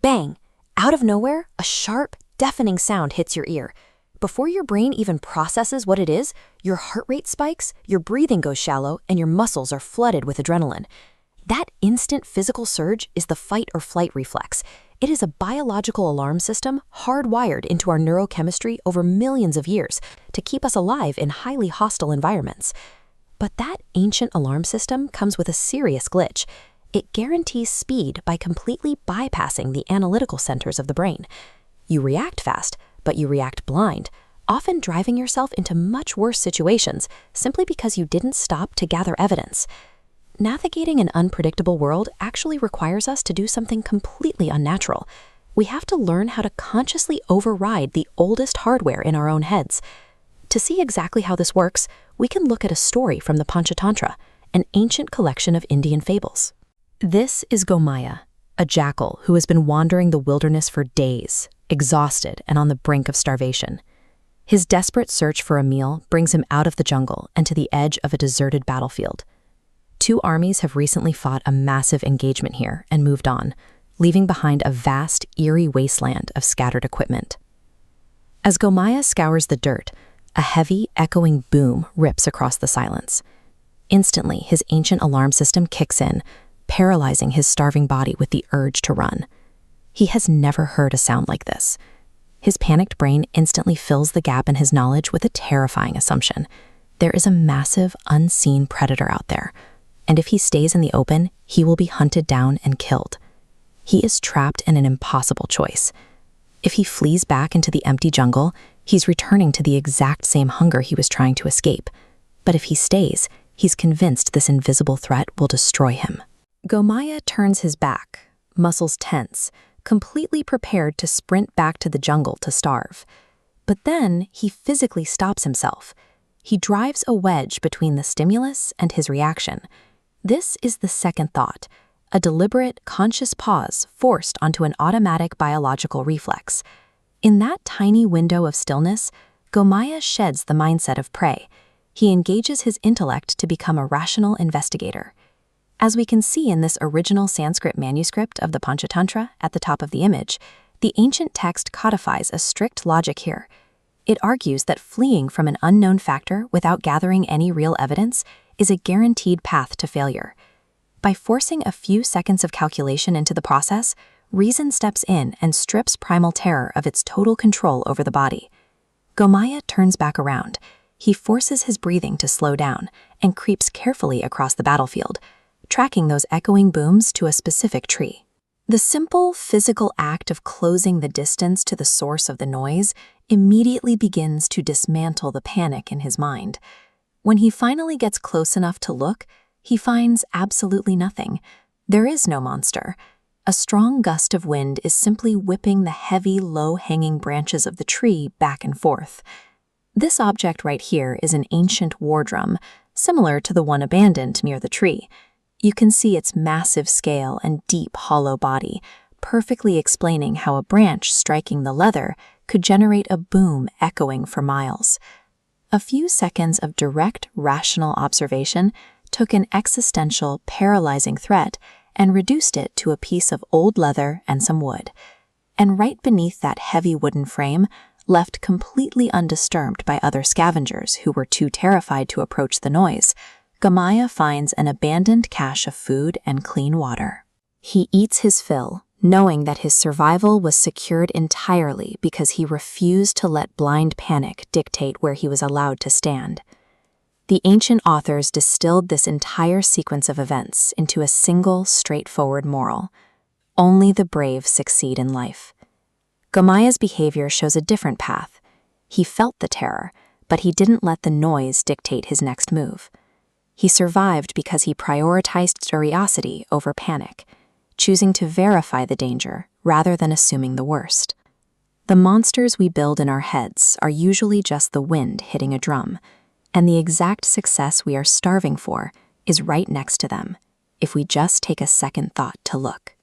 Bang! Out of nowhere, a sharp, deafening sound hits your ear. Before your brain even processes what it is, your heart rate spikes, your breathing goes shallow, and your muscles are flooded with adrenaline. That instant physical surge is the fight or flight reflex. It is a biological alarm system hardwired into our neurochemistry over millions of years to keep us alive in highly hostile environments. But that ancient alarm system comes with a serious glitch. It guarantees speed by completely bypassing the analytical centers of the brain. You react fast, but you react blind, often driving yourself into much worse situations simply because you didn't stop to gather evidence. Navigating an unpredictable world actually requires us to do something completely unnatural. We have to learn how to consciously override the oldest hardware in our own heads. To see exactly how this works, we can look at a story from the Panchatantra, an ancient collection of Indian fables. This is Gomaya, a jackal who has been wandering the wilderness for days, exhausted and on the brink of starvation. His desperate search for a meal brings him out of the jungle and to the edge of a deserted battlefield. Two armies have recently fought a massive engagement here and moved on, leaving behind a vast, eerie wasteland of scattered equipment. As Gomaya scours the dirt, a heavy, echoing boom rips across the silence. Instantly, his ancient alarm system kicks in, paralyzing his starving body with the urge to run. He has never heard a sound like this. His panicked brain instantly fills the gap in his knowledge with a terrifying assumption. There is a massive, unseen predator out there, and if he stays in the open, he will be hunted down and killed. He is trapped in an impossible choice. If he flees back into the empty jungle, he's returning to the exact same hunger he was trying to escape. But if he stays, he's convinced this invisible threat will destroy him. Gomaya turns his back, muscles tense, completely prepared to sprint back to the jungle to starve. But then he physically stops himself. He drives a wedge between the stimulus and his reaction. This is the second thought, a deliberate, conscious pause forced onto an automatic biological reflex. In that tiny window of stillness, Gomaya sheds the mindset of prey. He engages his intellect to become a rational investigator. As we can see in this original Sanskrit manuscript of the Panchatantra at the top of the image, the ancient text codifies a strict logic here. It argues that fleeing from an unknown factor without gathering any real evidence is a guaranteed path to failure. By forcing a few seconds of calculation into the process, reason steps in and strips primal terror of its total control over the body. Gomaya turns back around. He forces his breathing to slow down and creeps carefully across the battlefield, tracking those echoing booms to a specific tree. The simple physical act of closing the distance to the source of the noise immediately begins to dismantle the panic in his mind. When he finally gets close enough to look, he finds absolutely nothing. There is no monster. A strong gust of wind is simply whipping the heavy, low-hanging branches of the tree back and forth. This object right here is an ancient war drum, similar to the one abandoned near the tree. You can see its massive scale and deep, hollow body, perfectly explaining how a branch striking the leather could generate a boom echoing for miles. A few seconds of direct, rational observation took an existential, paralyzing threat and reduced it to a piece of old leather and some wood. And right beneath that heavy wooden frame, left completely undisturbed by other scavengers who were too terrified to approach the noise, Gomaya finds an abandoned cache of food and clean water. He eats his fill, knowing that his survival was secured entirely because he refused to let blind panic dictate where he was allowed to stand. The ancient authors distilled this entire sequence of events into a single, straightforward moral. Only the brave succeed in life. Gomaya's behavior shows a different path. He felt the terror, but he didn't let the noise dictate his next move. He survived because he prioritized curiosity over panic, choosing to verify the danger rather than assuming the worst. The monsters we build in our heads are usually just the wind hitting a drum, and the exact success we are starving for is right next to them, if we just take a second thought to look.